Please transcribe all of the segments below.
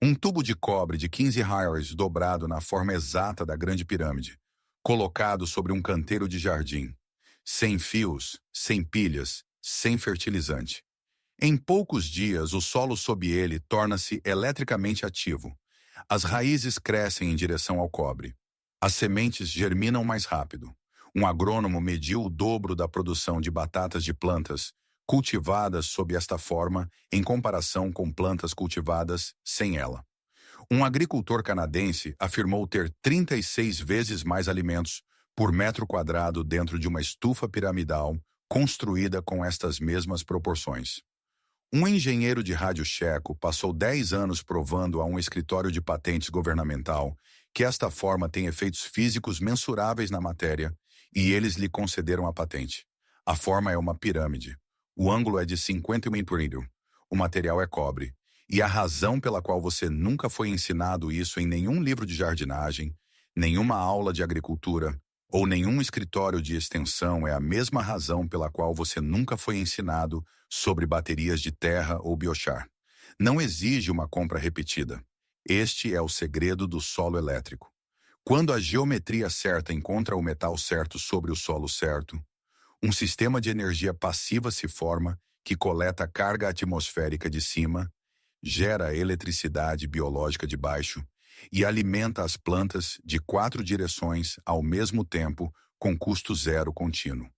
Um tubo de cobre de 15 Harris dobrado na forma exata da Grande Pirâmide, colocado sobre um canteiro de jardim. Sem fios, sem pilhas, sem fertilizante. Em poucos dias, o solo sob ele torna-se eletricamente ativo. As raízes crescem em direção ao cobre. As sementes germinam mais rápido. Um agrônomo mediu o dobro da produção de batatas de plantas cultivadas sob esta forma em comparação com plantas cultivadas sem ela. Um agricultor canadense afirmou ter 36 vezes mais alimentos por metro quadrado dentro de uma estufa piramidal construída com estas mesmas proporções. Um engenheiro de rádio checo passou 10 anos provando a um escritório de patentes governamental que esta forma tem efeitos físicos mensuráveis na matéria, e eles lhe concederam a patente. A forma é uma pirâmide. O ângulo é de 51 por milho. O material é cobre. E a razão pela qual você nunca foi ensinado isso em nenhum livro de jardinagem, nenhuma aula de agricultura ou nenhum escritório de extensão é a mesma razão pela qual você nunca foi ensinado sobre baterias de terra ou biochar. Não exige uma compra repetida. Este é o segredo do solo elétrico. Quando a geometria certa encontra o metal certo sobre o solo certo, um sistema de energia passiva se forma que coleta a carga atmosférica de cima, gera eletricidade biológica de baixo e alimenta as plantas de 4 direções ao mesmo tempo com custo zero contínuo.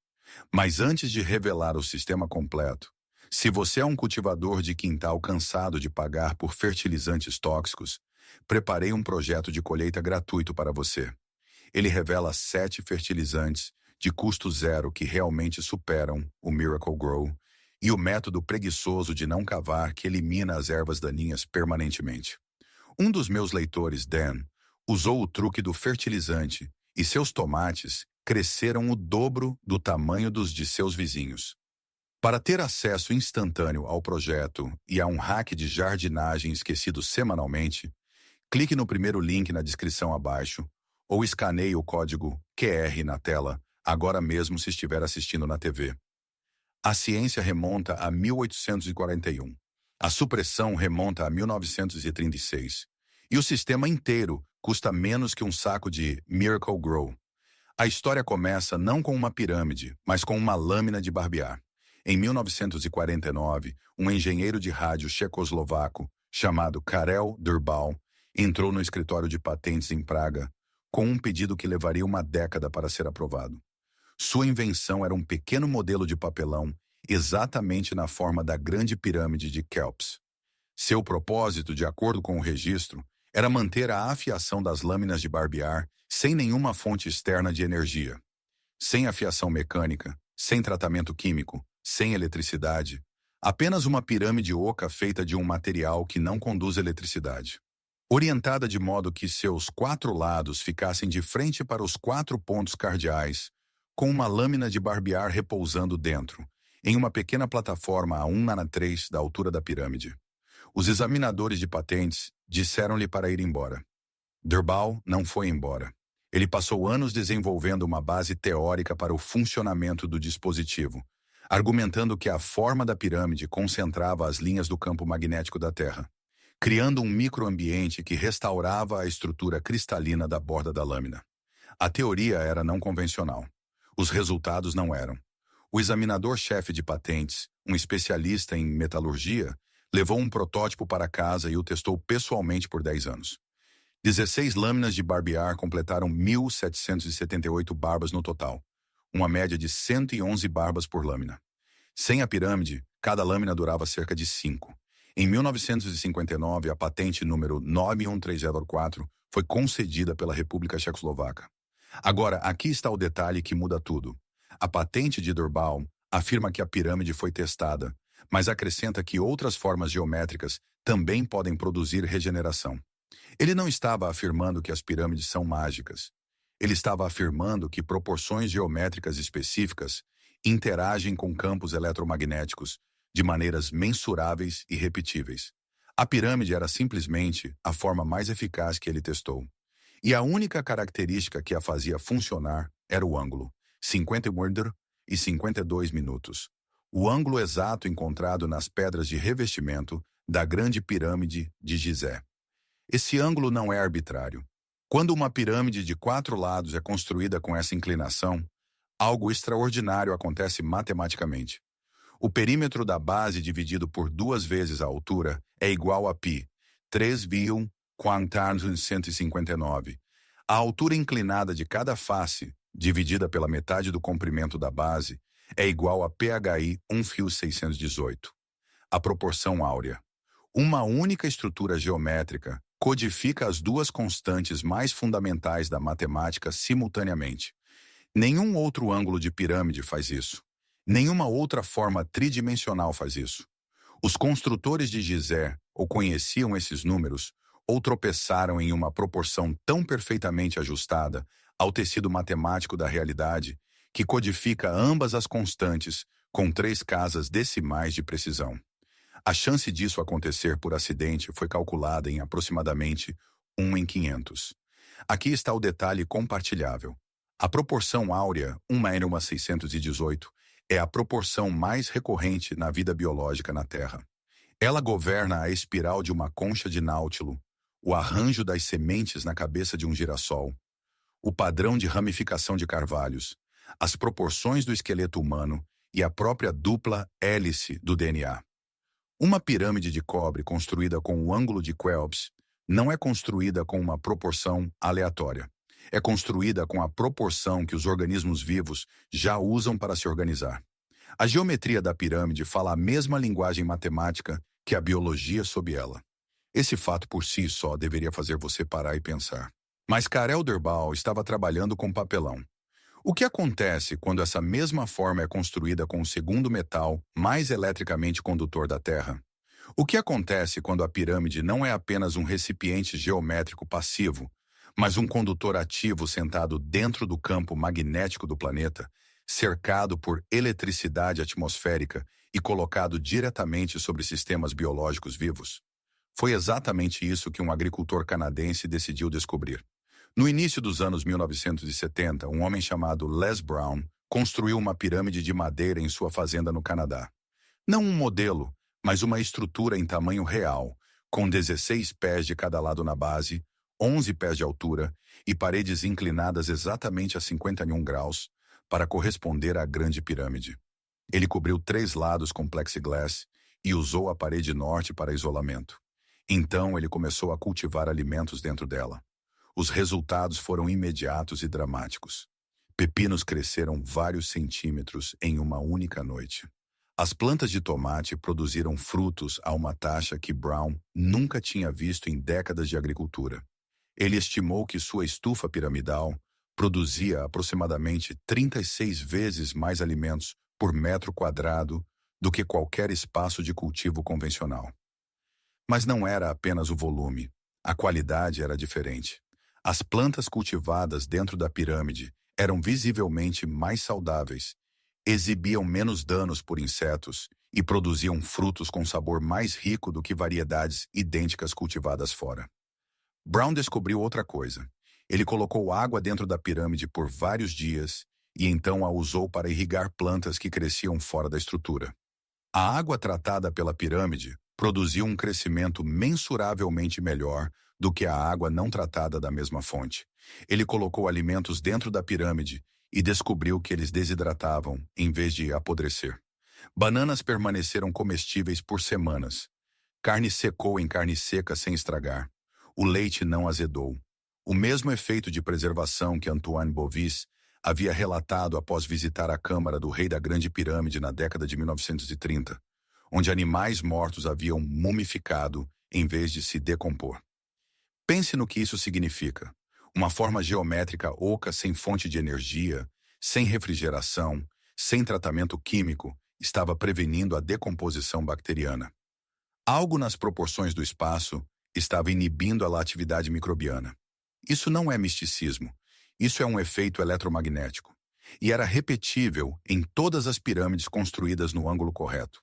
Mas antes de revelar o sistema completo, se você é um cultivador de quintal cansado de pagar por fertilizantes tóxicos, preparei um projeto de colheita gratuito para você. Ele revela 7 fertilizantes de custo zero que realmente superam o Miracle-Gro e o método preguiçoso de não cavar que elimina as ervas daninhas permanentemente. Um dos meus leitores, Dan, usou o truque do fertilizante e seus tomates cresceram o dobro do tamanho dos de seus vizinhos. Para ter acesso instantâneo ao projeto e a um hack de jardinagem esquecido semanalmente, clique no primeiro link na descrição abaixo ou escaneie o código QR na tela, agora mesmo se estiver assistindo na TV. A ciência remonta a 1841. A supressão remonta a 1936. E o sistema inteiro custa menos que um saco de Miracle-Gro. A história começa não com uma pirâmide, mas com uma lâmina de barbear. Em 1949, um engenheiro de rádio checoslovaco, chamado Karel Durbal, entrou no escritório de patentes em Praga com um pedido que levaria uma década para ser aprovado. Sua invenção era um pequeno modelo de papelão, exatamente na forma da Grande Pirâmide de Kelps. Seu propósito, de acordo com o registro, era manter a afiação das lâminas de barbear sem nenhuma fonte externa de energia. Sem afiação mecânica, sem tratamento químico, sem eletricidade, apenas uma pirâmide oca feita de um material que não conduz eletricidade. Orientada de modo que seus 4 lados ficassem de frente para os 4 pontos cardeais, com uma lâmina de barbear repousando dentro, em uma pequena plataforma a 1,3 da altura da pirâmide. Os examinadores de patentes disseram-lhe para ir embora. Durbal não foi embora. Ele passou anos desenvolvendo uma base teórica para o funcionamento do dispositivo, argumentando que a forma da pirâmide concentrava as linhas do campo magnético da Terra, criando um microambiente que restaurava a estrutura cristalina da borda da lâmina. A teoria era não convencional. Os resultados não eram. O examinador-chefe de patentes, um especialista em metalurgia, levou um protótipo para casa e o testou pessoalmente por 10 anos. 16 lâminas de barbear completaram 1.778 barbas no total, uma média de 111 barbas por lâmina. Sem a pirâmide, cada lâmina durava cerca de 5. Em 1959, a patente número 91304 foi concedida pela República Tchecoslovaca. Agora, aqui está o detalhe que muda tudo. A patente de Durbal afirma que a pirâmide foi testada, mas acrescenta que outras formas geométricas também podem produzir regeneração. Ele não estava afirmando que as pirâmides são mágicas. Ele estava afirmando que proporções geométricas específicas interagem com campos eletromagnéticos de maneiras mensuráveis e repetíveis. A pirâmide era simplesmente a forma mais eficaz que ele testou. E a única característica que a fazia funcionar era o ângulo, 50 e 52 minutos. O ângulo exato encontrado nas pedras de revestimento da Grande Pirâmide de Gizé. Esse ângulo não é arbitrário. Quando uma pirâmide de 4 lados é construída com essa inclinação, algo extraordinário acontece matematicamente. O perímetro da base dividido por 2 vezes a altura é igual a π, 3,459. A altura inclinada de cada face, dividida pela metade do comprimento da base, é igual a PHI 1,618. A proporção áurea. Uma única estrutura geométrica codifica as duas constantes mais fundamentais da matemática simultaneamente. Nenhum outro ângulo de pirâmide faz isso. Nenhuma outra forma tridimensional faz isso. Os construtores de Gizé ou conheciam esses números ou tropeçaram em uma proporção tão perfeitamente ajustada ao tecido matemático da realidade que codifica ambas as constantes com 3 casas decimais de precisão. A chance disso acontecer por acidente foi calculada em aproximadamente 1 em 500. Aqui está o detalhe compartilhável. A proporção áurea 1/618 é a proporção mais recorrente na vida biológica na Terra. Ela governa a espiral de uma concha de náutilo, o arranjo das sementes na cabeça de um girassol, o padrão de ramificação de carvalhos, as proporções do esqueleto humano e a própria dupla hélice do DNA. Uma pirâmide de cobre construída com o ângulo de Quelbs não é construída com uma proporção aleatória. É construída com a proporção que os organismos vivos já usam para se organizar. A geometria da pirâmide fala a mesma linguagem matemática que a biologia sob ela. Esse fato por si só deveria fazer você parar e pensar. Mas Karel Derbaal estava trabalhando com papelão. O que acontece quando essa mesma forma é construída com o segundo metal mais eletricamente condutor da Terra? O que acontece quando a pirâmide não é apenas um recipiente geométrico passivo, mas um condutor ativo sentado dentro do campo magnético do planeta, cercado por eletricidade atmosférica e colocado diretamente sobre sistemas biológicos vivos? Foi exatamente isso que um agricultor canadense decidiu descobrir. No início dos anos 1970, um homem chamado Les Brown construiu uma pirâmide de madeira em sua fazenda no Canadá. Não um modelo, mas uma estrutura em tamanho real, com 16 pés de cada lado na base, 11 pés de altura e paredes inclinadas exatamente a 51 graus para corresponder à Grande Pirâmide. Ele cobriu 3 lados com plexiglass e usou a parede norte para isolamento. Então ele começou a cultivar alimentos dentro dela. Os resultados foram imediatos e dramáticos. Pepinos cresceram vários centímetros em uma única noite. As plantas de tomate produziram frutos a uma taxa que Brown nunca tinha visto em décadas de agricultura. Ele estimou que sua estufa piramidal produzia aproximadamente 36 vezes mais alimentos por metro quadrado do que qualquer espaço de cultivo convencional. Mas não era apenas o volume, a qualidade era diferente. As plantas cultivadas dentro da pirâmide eram visivelmente mais saudáveis, exibiam menos danos por insetos e produziam frutos com sabor mais rico do que variedades idênticas cultivadas fora. Brown descobriu outra coisa. Ele colocou água dentro da pirâmide por vários dias e então a usou para irrigar plantas que cresciam fora da estrutura. A água tratada pela pirâmide produziu um crescimento mensuravelmente melhor do que a água não tratada da mesma fonte. Ele colocou alimentos dentro da pirâmide e descobriu que eles desidratavam em vez de apodrecer. Bananas permaneceram comestíveis por semanas. Carne secou em carne seca sem estragar. O leite não azedou. O mesmo efeito de preservação que Antoine Bovis havia relatado após visitar a câmara do rei da Grande Pirâmide na década de 1930, onde animais mortos haviam mumificado em vez de se decompor. Pense no que isso significa. Uma forma geométrica oca sem fonte de energia, sem refrigeração, sem tratamento químico, estava prevenindo a decomposição bacteriana. Algo nas proporções do espaço estava inibindo a atividade microbiana. Isso não é misticismo, isso é um efeito eletromagnético. E era repetível em todas as pirâmides construídas no ângulo correto.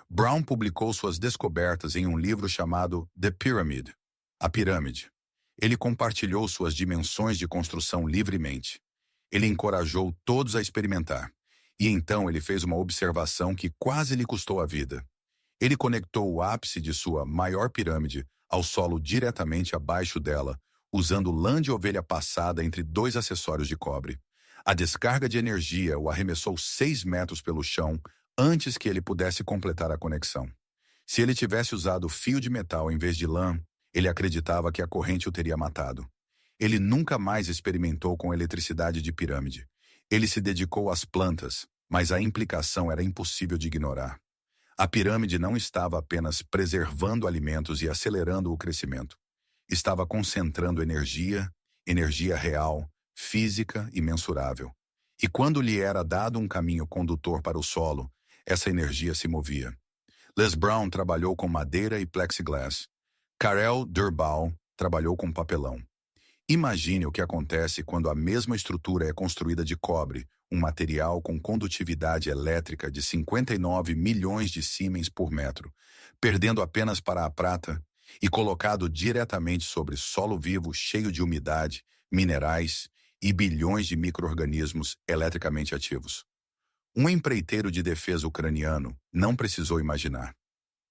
Brown publicou suas descobertas em um livro chamado The Pyramid, A Pirâmide. Ele compartilhou suas dimensões de construção livremente. Ele encorajou todos a experimentar. E então ele fez uma observação que quase lhe custou a vida. Ele conectou o ápice de sua maior pirâmide ao solo diretamente abaixo dela, usando lã de ovelha passada entre dois acessórios de cobre. A descarga de energia o arremessou 6 metros pelo chão antes que ele pudesse completar a conexão. Se ele tivesse usado fio de metal em vez de lã, ele acreditava que a corrente o teria matado. Ele nunca mais experimentou com eletricidade de pirâmide. Ele se dedicou às plantas, mas a implicação era impossível de ignorar. A pirâmide não estava apenas preservando alimentos e acelerando o crescimento. Estava concentrando energia, energia real, física e mensurável. E quando lhe era dado um caminho condutor para o solo, essa energia se movia. Les Brown trabalhou com madeira e plexiglass. Karel Durbal trabalhou com papelão. Imagine o que acontece quando a mesma estrutura é construída de cobre, um material com condutividade elétrica de 59 milhões de siemens por metro, perdendo apenas para a prata, e colocado diretamente sobre solo vivo cheio de umidade, minerais e bilhões de micro-organismos eletricamente ativos. Um empreiteiro de defesa ucraniano não precisou imaginar.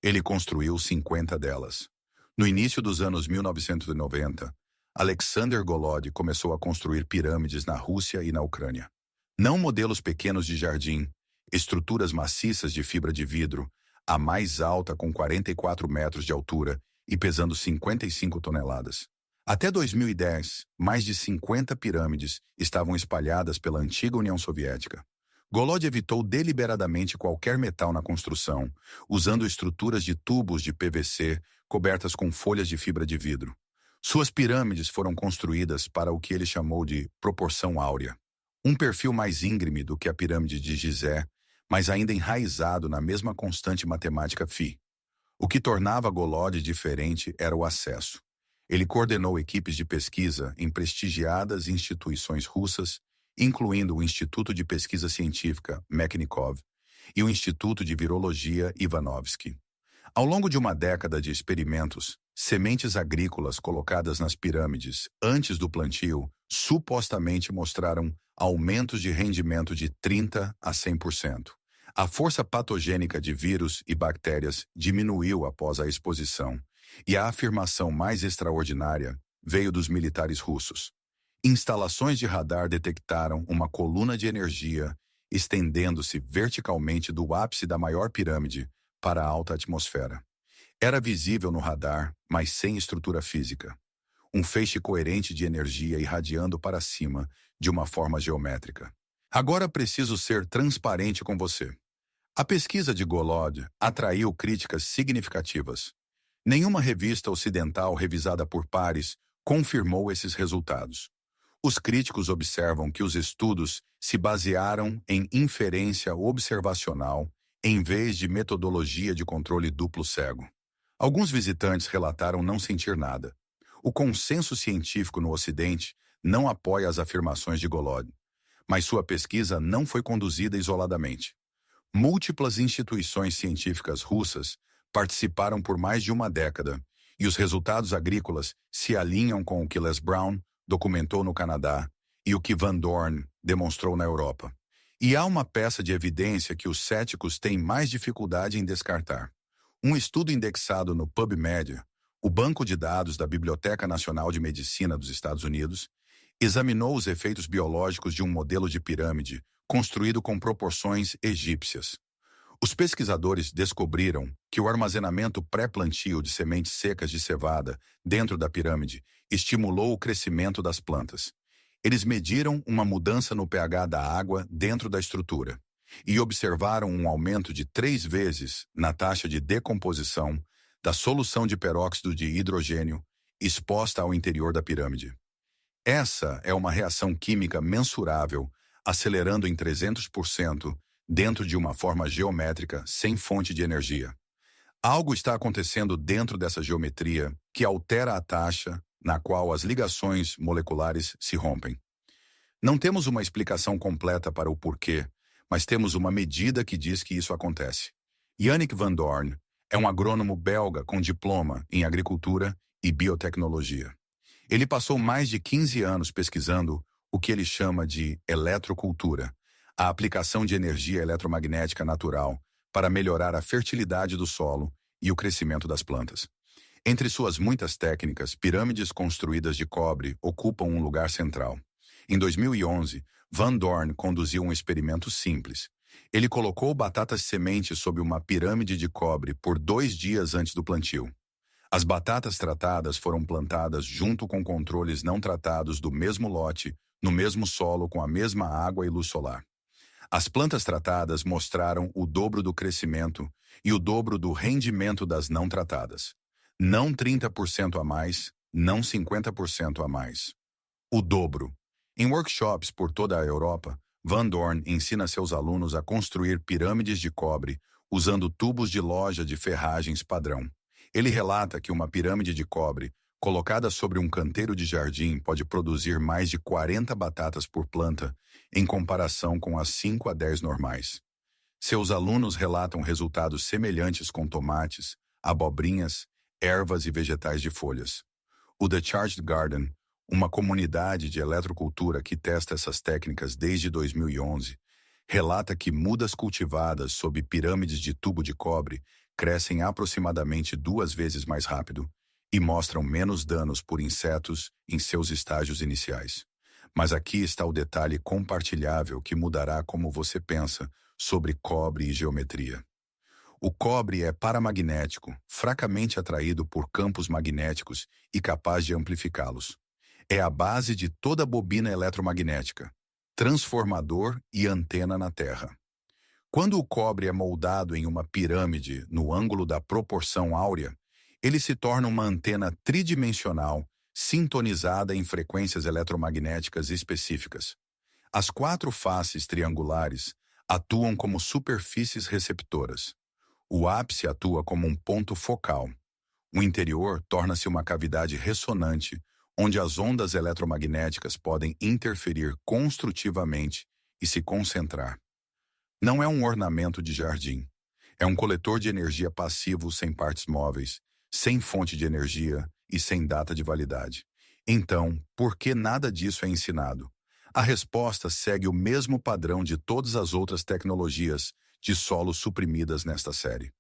Ele construiu 50 delas. No início dos anos 1990, Alexander Golod começou a construir pirâmides na Rússia e na Ucrânia. Não modelos pequenos de jardim, estruturas maciças de fibra de vidro, a mais alta com 44 metros de altura e pesando 55 toneladas. Até 2010, mais de 50 pirâmides estavam espalhadas pela antiga União Soviética. Golod evitou deliberadamente qualquer metal na construção, usando estruturas de tubos de PVC cobertas com folhas de fibra de vidro. Suas pirâmides foram construídas para o que ele chamou de proporção áurea, um perfil mais íngreme do que a pirâmide de Gizé, mas ainda enraizado na mesma constante matemática φ. O que tornava Golod diferente era o acesso. Ele coordenou equipes de pesquisa em prestigiadas instituições russas, incluindo o Instituto de Pesquisa Científica Mechnikov e o Instituto de Virologia Ivanovsky. Ao longo de uma década de experimentos, sementes agrícolas colocadas nas pirâmides antes do plantio supostamente mostraram aumentos de rendimento de 30% a 100%. A força patogênica de vírus e bactérias diminuiu após a exposição, e a afirmação mais extraordinária veio dos militares russos. Instalações de radar detectaram uma coluna de energia estendendo-se verticalmente do ápice da maior pirâmide para a alta atmosfera. Era visível no radar, mas sem estrutura física. Um feixe coerente de energia irradiando para cima de uma forma geométrica. Agora preciso ser transparente com você. A pesquisa de Golod atraiu críticas significativas. Nenhuma revista ocidental revisada por pares confirmou esses resultados. Os críticos observam que os estudos se basearam em inferência observacional em vez de metodologia de controle duplo cego. Alguns visitantes relataram não sentir nada. O consenso científico no Ocidente não apoia as afirmações de Golod, mas sua pesquisa não foi conduzida isoladamente. Múltiplas instituições científicas russas participaram por mais de uma década, e os resultados agrícolas se alinham com o que Les Brown documentou no Canadá e o que Van Dorn demonstrou na Europa. E há uma peça de evidência que os céticos têm mais dificuldade em descartar. Um estudo indexado no PubMed, o banco de dados da Biblioteca Nacional de Medicina dos Estados Unidos, examinou os efeitos biológicos de um modelo de pirâmide construído com proporções egípcias. Os pesquisadores descobriram que o armazenamento pré-plantio de sementes secas de cevada dentro da pirâmide estimulou o crescimento das plantas. Eles mediram uma mudança no pH da água dentro da estrutura e observaram um aumento de 3 vezes na taxa de decomposição da solução de peróxido de hidrogênio exposta ao interior da pirâmide. Essa é uma reação química mensurável, acelerando em 300% dentro de uma forma geométrica sem fonte de energia. Algo está acontecendo dentro dessa geometria que altera a taxa na qual as ligações moleculares se rompem. Não temos uma explicação completa para o porquê, mas temos uma medida que diz que isso acontece. Yannick Van Dorn é um agrônomo belga com diploma em agricultura e biotecnologia. Ele passou mais de 15 anos pesquisando o que ele chama de eletrocultura, a aplicação de energia eletromagnética natural para melhorar a fertilidade do solo e o crescimento das plantas. Entre suas muitas técnicas, pirâmides construídas de cobre ocupam um lugar central. Em 2011, Van Dorn conduziu um experimento simples. Ele colocou batatas sementes sob uma pirâmide de cobre por 2 dias antes do plantio. As batatas tratadas foram plantadas junto com controles não tratados do mesmo lote, no mesmo solo com a mesma água e luz solar. As plantas tratadas mostraram o dobro do crescimento e o dobro do rendimento das não tratadas. Não 30% a mais, não 50% a mais. O dobro. Em workshops por toda a Europa, Van Dorn ensina seus alunos a construir pirâmides de cobre usando tubos de loja de ferragens padrão. Ele relata que uma pirâmide de cobre, colocada sobre um canteiro de jardim, pode produzir mais de 40 batatas por planta, em comparação com as 5 a 10 normais. Seus alunos relatam resultados semelhantes com tomates, abobrinhas, ervas e vegetais de folhas. O The Charged Garden, uma comunidade de eletrocultura que testa essas técnicas desde 2011, relata que mudas cultivadas sob pirâmides de tubo de cobre crescem aproximadamente 2 vezes mais rápido e mostram menos danos por insetos em seus estágios iniciais. Mas aqui está o detalhe compartilhável que mudará como você pensa sobre cobre e geometria. O cobre é paramagnético, fracamente atraído por campos magnéticos e capaz de amplificá-los. É a base de toda bobina eletromagnética, transformador e antena na Terra. Quando o cobre é moldado em uma pirâmide no ângulo da proporção áurea, ele se torna uma antena tridimensional sintonizada em frequências eletromagnéticas específicas. As 4 faces triangulares atuam como superfícies receptoras. O ápice atua como um ponto focal. O interior torna-se uma cavidade ressonante, onde as ondas eletromagnéticas podem interferir construtivamente e se concentrar. Não é um ornamento de jardim. É um coletor de energia passivo sem partes móveis, sem fonte de energia e sem data de validade. Então, por que nada disso é ensinado? A resposta segue o mesmo padrão de todas as outras tecnologias de solo suprimidas nesta série.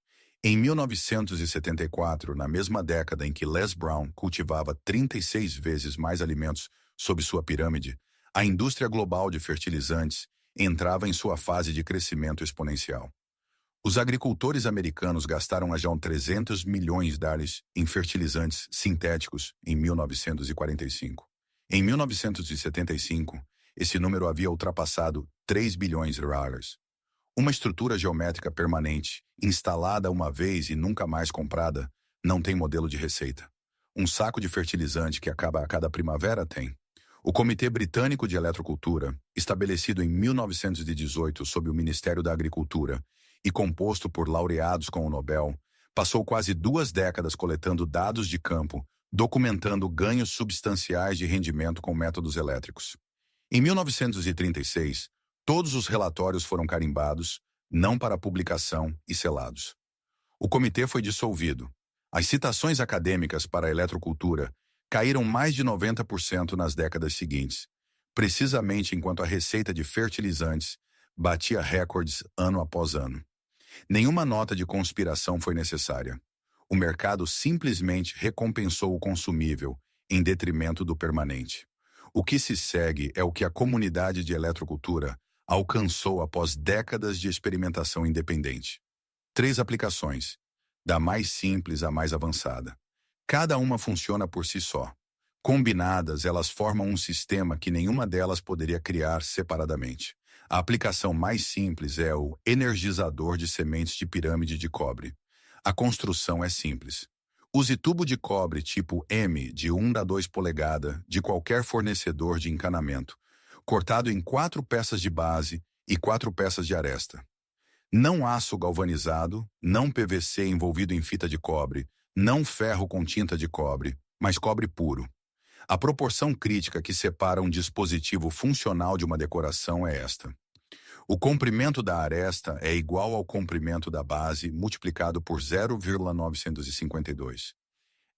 Em 1974, na mesma década em que Les Brown cultivava 36 vezes mais alimentos sob sua pirâmide, a indústria global de fertilizantes entrava em sua fase de crescimento exponencial. Os agricultores americanos gastaram já 300 milhões de dólares em fertilizantes sintéticos em 1945. Em 1975, esse número havia ultrapassado 3 bilhões de dólares. Uma estrutura geométrica permanente, instalada uma vez e nunca mais comprada, não tem modelo de receita. Um saco de fertilizante que acaba a cada primavera tem. O Comitê Britânico de Eletrocultura, estabelecido em 1918 sob o Ministério da Agricultura e composto por laureados com o Nobel, passou quase 2 décadas coletando dados de campo, documentando ganhos substanciais de rendimento com métodos elétricos. Em 1936, todos os relatórios foram carimbados, não para publicação e selados. O comitê foi dissolvido. As citações acadêmicas para a eletrocultura caíram mais de 90% nas décadas seguintes, precisamente enquanto a receita de fertilizantes batia recordes ano após ano. Nenhuma nota de conspiração foi necessária. O mercado simplesmente recompensou o consumível, em detrimento do permanente. O que se segue é o que a comunidade de eletrocultura alcançou após décadas de experimentação independente. 3 aplicações, da mais simples à mais avançada. Cada uma funciona por si só. Combinadas, elas formam um sistema que nenhuma delas poderia criar separadamente. A aplicação mais simples é o energizador de sementes de pirâmide de cobre. A construção é simples. Use tubo de cobre tipo M de 1 a 2 polegadas de qualquer fornecedor de encanamento, cortado em 4 peças de base e 4 peças de aresta. Não aço galvanizado, não PVC envolvido em fita de cobre, não ferro com tinta de cobre, mas cobre puro. A proporção crítica que separa um dispositivo funcional de uma decoração é esta. O comprimento da aresta é igual ao comprimento da base multiplicado por 0,952.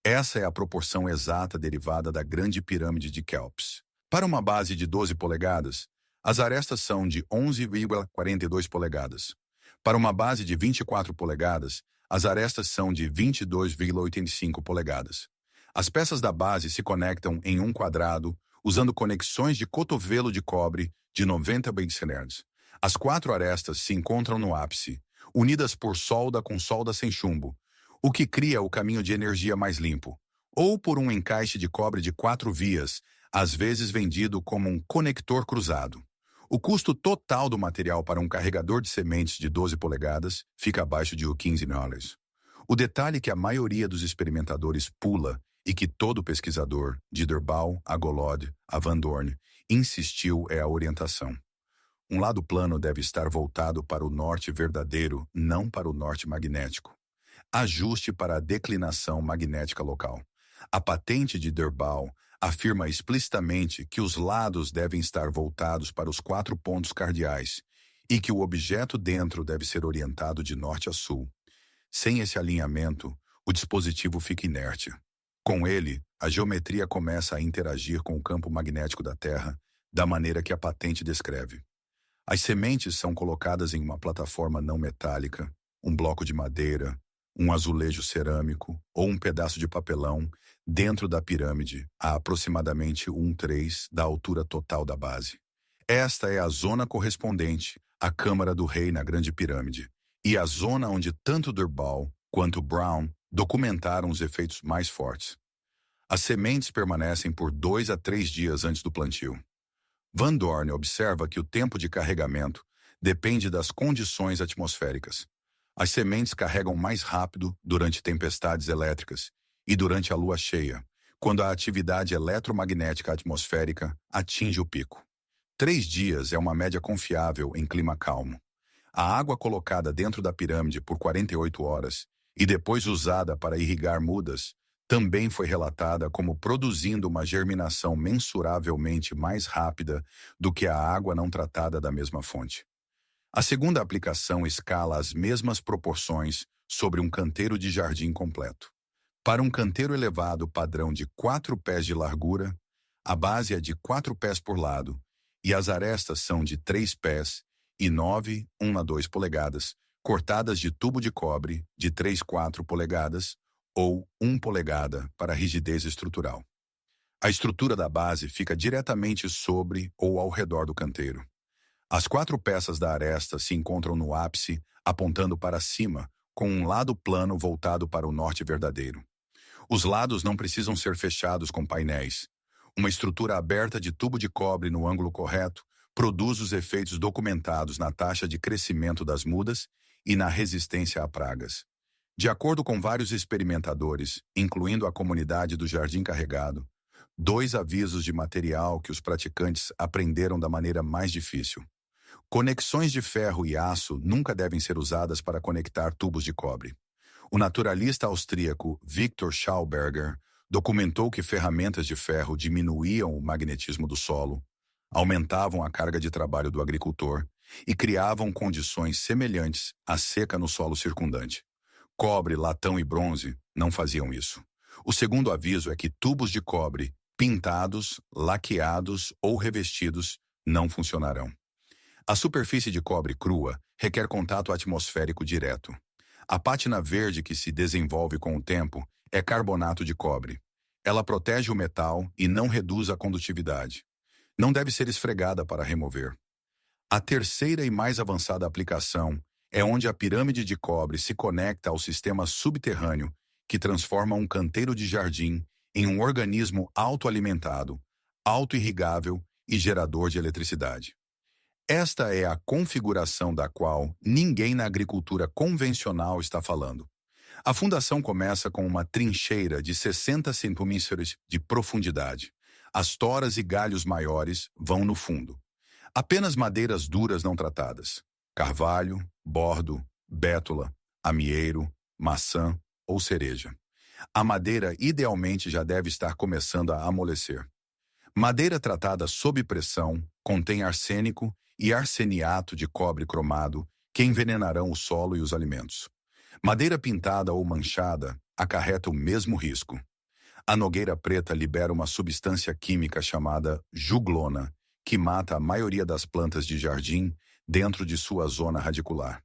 Essa é a proporção exata derivada da grande pirâmide de Kelps. Para uma base de 12 polegadas, as arestas são de 11,42 polegadas. Para uma base de 24 polegadas, As arestas são de 22,85 polegadas. As peças da base se conectam em um quadrado, usando conexões de cotovelo de cobre de 90 Bcners. As 4 arestas se encontram no ápice, unidas por solda com solda sem chumbo, o que cria o caminho de energia mais limpo, ou por um encaixe de cobre de 4 vias, às vezes vendido como um conector cruzado. O custo total do material para um carregador de sementes de 12 polegadas fica abaixo de $15. O detalhe que a maioria dos experimentadores pula e que todo pesquisador, de Deurbal a Golod a Van Dorn, insistiu é a orientação. Um lado plano deve estar voltado para o norte verdadeiro, não para o norte magnético. Ajuste para a declinação magnética local. A patente de Deurbal afirma explicitamente que os lados devem estar voltados para os 4 pontos cardeais e que o objeto dentro deve ser orientado de norte a sul. Sem esse alinhamento, o dispositivo fica inerte. Com ele, a geometria começa a interagir com o campo magnético da Terra da maneira que a patente descreve. As sementes são colocadas em uma plataforma não metálica, um bloco de madeira, um azulejo cerâmico ou um pedaço de papelão dentro da pirâmide, a aproximadamente 1/3 da altura total da base. Esta é a zona correspondente à Câmara do Rei na Grande Pirâmide e a zona onde tanto Deurbal quanto Brown documentaram os efeitos mais fortes. As sementes permanecem por 2 a 3 dias antes do plantio. Van Dorn observa que o tempo de carregamento depende das condições atmosféricas. As sementes carregam mais rápido durante tempestades elétricas e durante a lua cheia, quando a atividade eletromagnética atmosférica atinge o pico. 3 dias é uma média confiável em clima calmo. A água colocada dentro da pirâmide por 48 horas e depois usada para irrigar mudas também foi relatada como produzindo uma germinação mensuravelmente mais rápida do que a água não tratada da mesma fonte. A segunda aplicação escala as mesmas proporções sobre um canteiro de jardim completo. Para um canteiro elevado padrão de 4 pés de largura, a base é de 4 pés por lado e as arestas são de 3 pés e 9, 1 a 2 polegadas, cortadas de tubo de cobre de 3/4 polegadas ou 1 polegada para rigidez estrutural. A estrutura da base fica diretamente sobre ou ao redor do canteiro. As 4 peças da aresta se encontram no ápice, apontando para cima, com um lado plano voltado para o norte verdadeiro. Os lados não precisam ser fechados com painéis. Uma estrutura aberta de tubo de cobre no ângulo correto produz os efeitos documentados na taxa de crescimento das mudas e na resistência a pragas. De acordo com vários experimentadores, incluindo a comunidade do Jardim Carregado, 2 avisos de material que os praticantes aprenderam da maneira mais difícil. Conexões de ferro e aço nunca devem ser usadas para conectar tubos de cobre. O naturalista austríaco Victor Schauberger documentou que ferramentas de ferro diminuíam o magnetismo do solo, aumentavam a carga de trabalho do agricultor e criavam condições semelhantes à seca no solo circundante. Cobre, latão e bronze não faziam isso. O segundo aviso é que tubos de cobre pintados, laqueados ou revestidos não funcionarão. A superfície de cobre crua requer contato atmosférico direto. A pátina verde que se desenvolve com o tempo é carbonato de cobre. Ela protege o metal e não reduz a condutividade. Não deve ser esfregada para remover. A terceira e mais avançada aplicação é onde a pirâmide de cobre se conecta ao sistema subterrâneo que transforma um canteiro de jardim em um organismo autoalimentado, autoirrigável e gerador de eletricidade. Esta é a configuração da qual ninguém na agricultura convencional está falando. A fundação começa com uma trincheira de 60 centímetros de profundidade. As toras e galhos maiores vão no fundo. Apenas madeiras duras não tratadas. Carvalho, bordo, bétula, amieiro, maçã ou cereja. A madeira idealmente já deve estar começando a amolecer. Madeira tratada sob pressão contém arsênico e arseniato de cobre cromado que envenenarão o solo e os alimentos. Madeira pintada ou manchada acarreta o mesmo risco. A nogueira preta libera uma substância química chamada juglona, que mata a maioria das plantas de jardim dentro de sua zona radicular.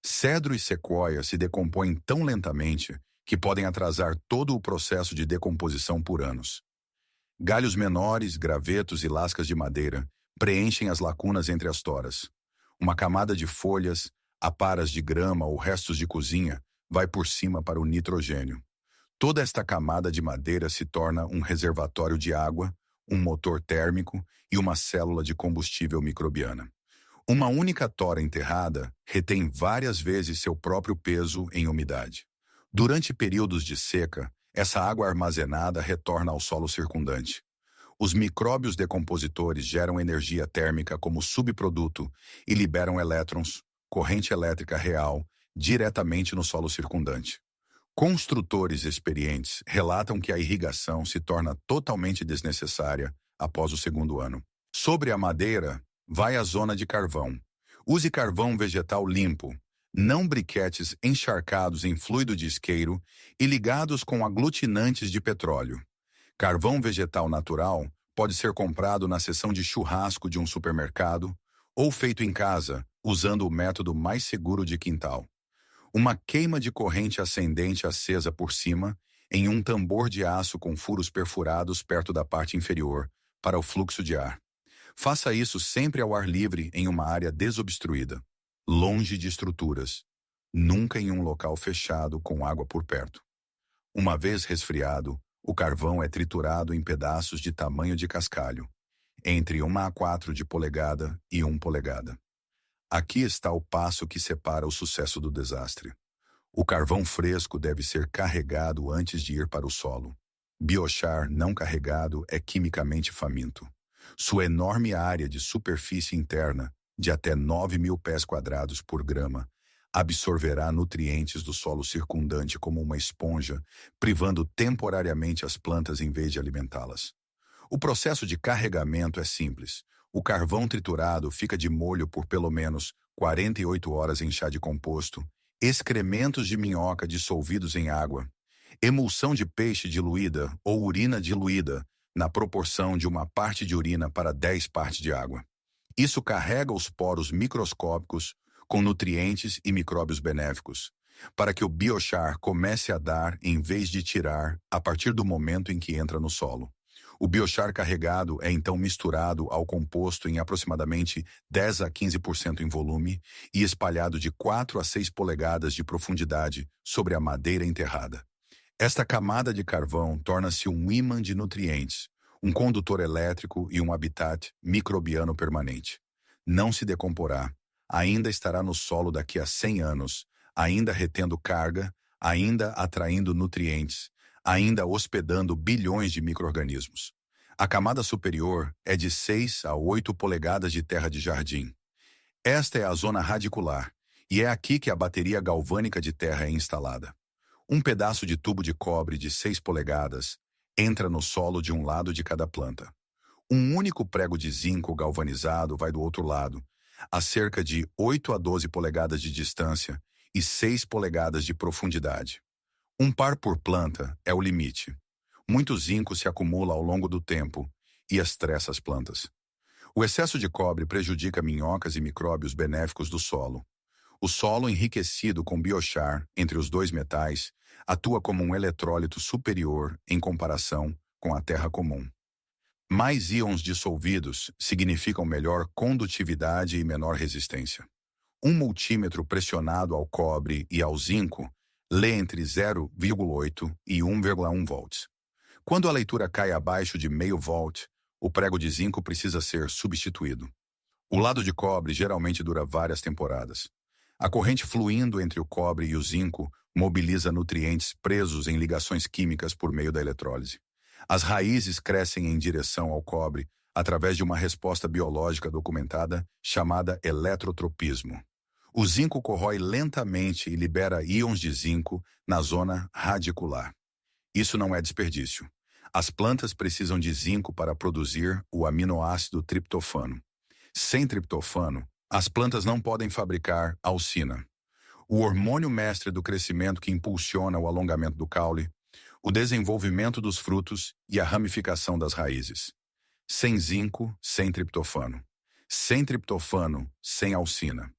Cedro e sequoia se decompõem tão lentamente que podem atrasar todo o processo de decomposição por anos. Galhos menores, gravetos e lascas de madeira preenchem as lacunas entre as toras. Uma camada de folhas, aparas de grama ou restos de cozinha vai por cima para o nitrogênio. Toda esta camada de madeira se torna um reservatório de água, um motor térmico e uma célula de combustível microbiana. Uma única tora enterrada retém várias vezes seu próprio peso em umidade. Durante períodos de seca, essa água armazenada retorna ao solo circundante. Os micróbios decompositores geram energia térmica como subproduto e liberam elétrons, corrente elétrica real, diretamente no solo circundante. Construtores experientes relatam que a irrigação se torna totalmente desnecessária após o segundo ano. Sobre a madeira, vai a zona de carvão. Use carvão vegetal limpo, não briquetes encharcados em fluido de isqueiro e ligados com aglutinantes de petróleo. Carvão vegetal natural pode ser comprado na seção de churrasco de um supermercado ou feito em casa, usando o método mais seguro de quintal. Uma queima de corrente ascendente acesa por cima em um tambor de aço com furos perfurados perto da parte inferior para o fluxo de ar. Faça isso sempre ao ar livre em uma área desobstruída, longe de estruturas, nunca em um local fechado com água por perto. Uma vez resfriado, o carvão é triturado em pedaços de tamanho de cascalho, entre 1 a 4 de polegada e 1 polegada. Aqui está o passo que separa o sucesso do desastre. O carvão fresco deve ser carregado antes de ir para o solo. Biochar não carregado é quimicamente faminto. Sua enorme área de superfície interna, de até 9.000 pés quadrados por grama, absorverá nutrientes do solo circundante como uma esponja, privando temporariamente as plantas em vez de alimentá-las. O processo de carregamento é simples. O carvão triturado fica de molho por pelo menos 48 horas em chá de composto, excrementos de minhoca dissolvidos em água, emulsão de peixe diluída ou urina diluída na proporção de 1 parte de urina para 10 partes de água. Isso carrega os poros microscópicos com nutrientes e micróbios benéficos, para que o biochar comece a dar em vez de tirar a partir do momento em que entra no solo. O biochar carregado é então misturado ao composto em aproximadamente 10 a 15% em volume e espalhado de 4 a 6 polegadas de profundidade sobre a madeira enterrada. Esta camada de carvão torna-se um ímã de nutrientes, um condutor elétrico e um habitat microbiano permanente. Não se decomporá, ainda estará no solo daqui a 100 anos, ainda retendo carga, ainda atraindo nutrientes, ainda hospedando bilhões de micro-organismos. A camada superior é de 6 a 8 polegadas de terra de jardim. Esta é a zona radicular, e é aqui que a bateria galvânica de terra é instalada. Um pedaço de tubo de cobre de 6 polegadas entra no solo de um lado de cada planta. Um único prego de zinco galvanizado vai do outro lado, a cerca de 8 a 12 polegadas de distância e 6 polegadas de profundidade. Um par por planta é o limite. Muito zinco se acumula ao longo do tempo e estressa as plantas. O excesso de cobre prejudica minhocas e micróbios benéficos do solo. O solo enriquecido com biochar entre os dois metais atua como um eletrólito superior em comparação com a terra comum. Mais íons dissolvidos significam melhor condutividade e menor resistência. Um multímetro pressionado ao cobre e ao zinco lê entre 0,8 e 1,1 volts. Quando a leitura cai abaixo de meio volt, o prego de zinco precisa ser substituído. O lado de cobre geralmente dura várias temporadas. A corrente fluindo entre o cobre e o zinco mobiliza nutrientes presos em ligações químicas por meio da eletrólise. As raízes crescem em direção ao cobre através de uma resposta biológica documentada chamada eletrotropismo. O zinco corrói lentamente e libera íons de zinco na zona radicular. Isso não é desperdício. As plantas precisam de zinco para produzir o aminoácido triptofano. Sem triptofano, as plantas não podem fabricar alcina, o hormônio mestre do crescimento que impulsiona o alongamento do caule, o desenvolvimento dos frutos e a ramificação das raízes. Sem zinco, sem triptofano. Sem triptofano, sem alcina.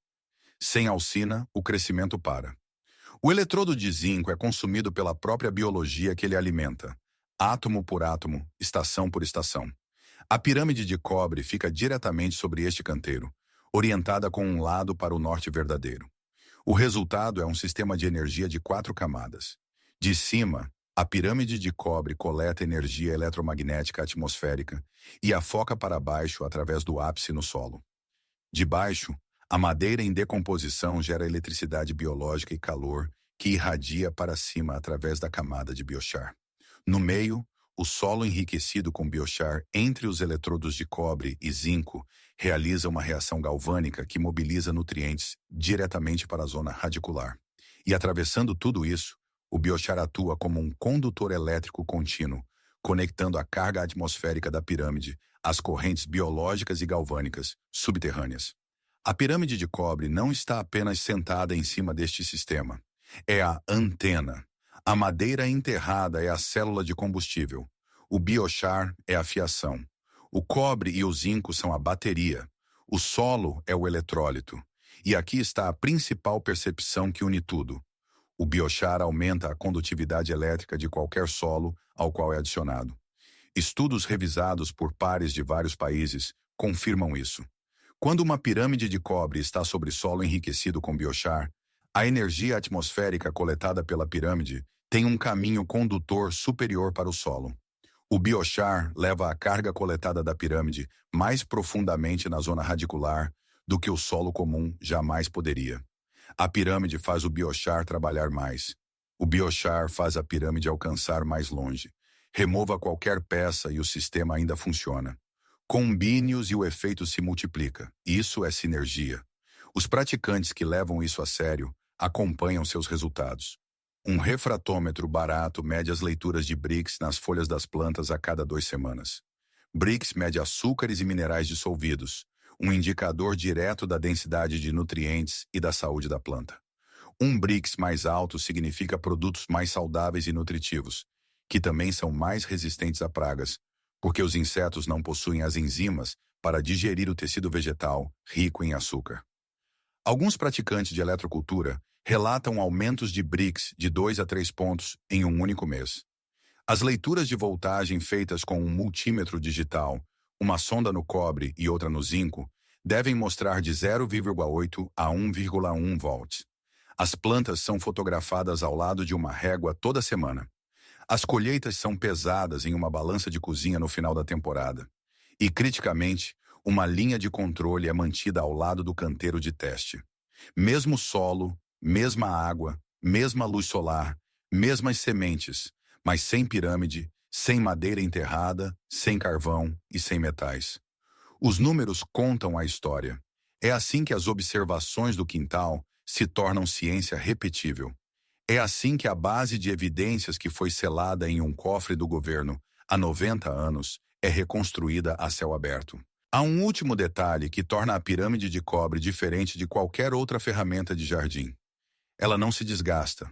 Sem alcina, o crescimento para. O eletrodo de zinco é consumido pela própria biologia que ele alimenta, átomo por átomo, estação por estação. A pirâmide de cobre fica diretamente sobre este canteiro, orientada com um lado para o norte verdadeiro. O resultado é um sistema de energia de 4 camadas. De cima, a pirâmide de cobre coleta energia eletromagnética atmosférica e a foca para baixo através do ápice no solo. De baixo, a madeira em decomposição gera eletricidade biológica e calor que irradia para cima através da camada de biochar. No meio, o solo enriquecido com biochar entre os eletrodos de cobre e zinco realiza uma reação galvânica que mobiliza nutrientes diretamente para a zona radicular. E atravessando tudo isso, o biochar atua como um condutor elétrico contínuo, conectando a carga atmosférica da pirâmide às correntes biológicas e galvânicas subterrâneas. A pirâmide de cobre não está apenas sentada em cima deste sistema. É a antena. A madeira enterrada é a célula de combustível. O biochar é a fiação. O cobre e o zinco são a bateria. O solo é o eletrólito. E aqui está a principal percepção que une tudo. O biochar aumenta a condutividade elétrica de qualquer solo ao qual é adicionado. Estudos revisados por pares de vários países confirmam isso. Quando uma pirâmide de cobre está sobre solo enriquecido com biochar, a energia atmosférica coletada pela pirâmide tem um caminho condutor superior para o solo. O biochar leva a carga coletada da pirâmide mais profundamente na zona radicular do que o solo comum jamais poderia. A pirâmide faz o biochar trabalhar mais. O biochar faz a pirâmide alcançar mais longe. Remova qualquer peça e o sistema ainda funciona. Combine-os e o efeito se multiplica. Isso é sinergia. Os praticantes que levam isso a sério acompanham seus resultados. Um refratômetro barato mede as leituras de Brix nas folhas das plantas a cada 2 semanas. Brix mede açúcares e minerais dissolvidos, um indicador direto da densidade de nutrientes e da saúde da planta. Um Brix mais alto significa produtos mais saudáveis e nutritivos, que também são mais resistentes a pragas, porque os insetos não possuem as enzimas para digerir o tecido vegetal rico em açúcar. Alguns praticantes de eletrocultura relatam aumentos de Brix de 2 a 3 pontos em um único mês. As leituras de voltagem feitas com um multímetro digital, uma sonda no cobre e outra no zinco, devem mostrar de 0,8 a 1,1 volts. As plantas são fotografadas ao lado de uma régua toda semana. As colheitas são pesadas em uma balança de cozinha no final da temporada. E, criticamente, uma linha de controle é mantida ao lado do canteiro de teste. Mesmo solo, mesma água, mesma luz solar, mesmas sementes, mas sem pirâmide, sem madeira enterrada, sem carvão e sem metais. Os números contam a história. É assim que as observações do quintal se tornam ciência repetível. É assim que a base de evidências que foi selada em um cofre do governo há 90 anos é reconstruída a céu aberto. Há um último detalhe que torna a pirâmide de cobre diferente de qualquer outra ferramenta de jardim. Ela não se desgasta.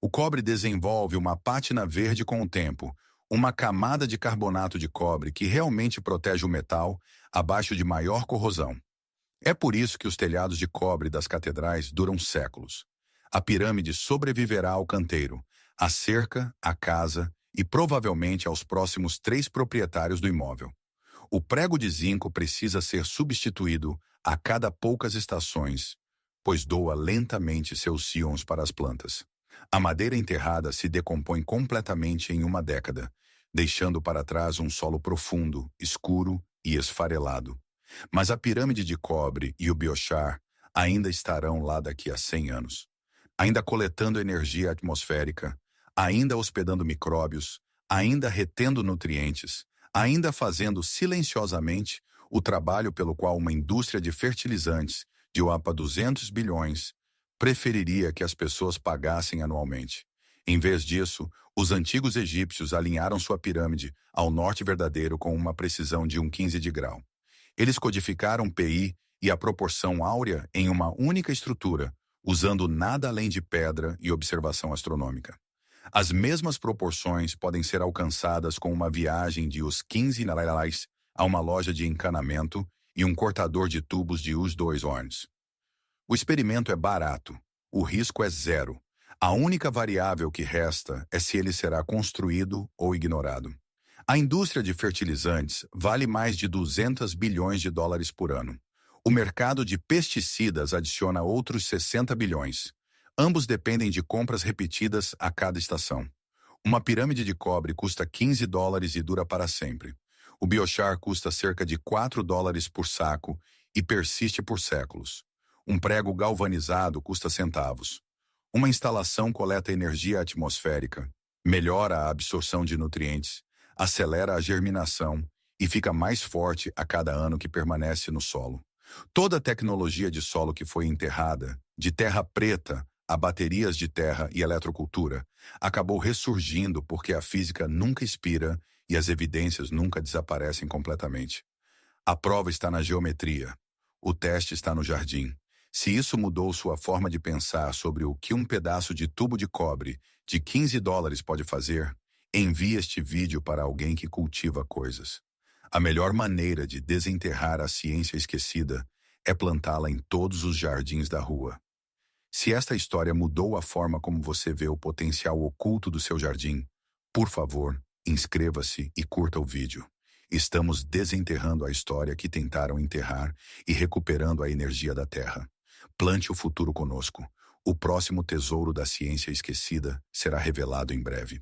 O cobre desenvolve uma pátina verde com o tempo, uma camada de carbonato de cobre que realmente protege o metal abaixo de maior corrosão. É por isso que os telhados de cobre das catedrais duram séculos. A pirâmide sobreviverá ao canteiro, à cerca, à casa e provavelmente aos próximos 3 proprietários do imóvel. O prego de zinco precisa ser substituído a cada poucas estações, pois doa lentamente seus íons para as plantas. A madeira enterrada se decompõe completamente em uma década, deixando para trás um solo profundo, escuro e esfarelado. Mas a pirâmide de cobre e o biochar ainda estarão lá daqui a 100 anos. Ainda coletando energia atmosférica, ainda hospedando micróbios, ainda retendo nutrientes, ainda fazendo silenciosamente o trabalho pelo qual uma indústria de fertilizantes de OAPA 200 bilhões preferiria que as pessoas pagassem anualmente. Em vez disso, os antigos egípcios alinharam sua pirâmide ao norte verdadeiro com uma precisão de 1/15 de grau. Eles codificaram PI e a proporção áurea em uma única estrutura, usando nada além de pedra e observação astronômica. As mesmas proporções podem ser alcançadas com uma viagem de os 15 reais a uma loja de encanamento e um cortador de tubos de US2 horns. O experimento é barato. O risco é zero. A única variável que resta é se ele será construído ou ignorado. A indústria de fertilizantes vale mais de 200 bilhões de dólares por ano. O mercado de pesticidas adiciona outros 60 bilhões. Ambos dependem de compras repetidas a cada estação. Uma pirâmide de cobre custa 15 dólares e dura para sempre. O Biochar custa cerca de 4 dólares por saco e persiste por séculos. Um prego galvanizado custa centavos. Uma instalação coleta energia atmosférica, melhora a absorção de nutrientes, acelera a germinação e fica mais forte a cada ano que permanece no solo. Toda a tecnologia de solo que foi enterrada, de terra preta a baterias de terra e eletrocultura, acabou ressurgindo porque a física nunca expira e as evidências nunca desaparecem completamente. A prova está na geometria. O teste está no jardim. Se isso mudou sua forma de pensar sobre o que um pedaço de tubo de cobre de 15 dólares pode fazer, envie este vídeo para alguém que cultiva coisas. A melhor maneira de desenterrar a ciência esquecida é plantá-la em todos os jardins da rua. Se esta história mudou a forma como você vê o potencial oculto do seu jardim, por favor, inscreva-se e curta o vídeo. Estamos desenterrando a história que tentaram enterrar e recuperando a energia da Terra. Plante o futuro conosco. O próximo tesouro da ciência esquecida será revelado em breve.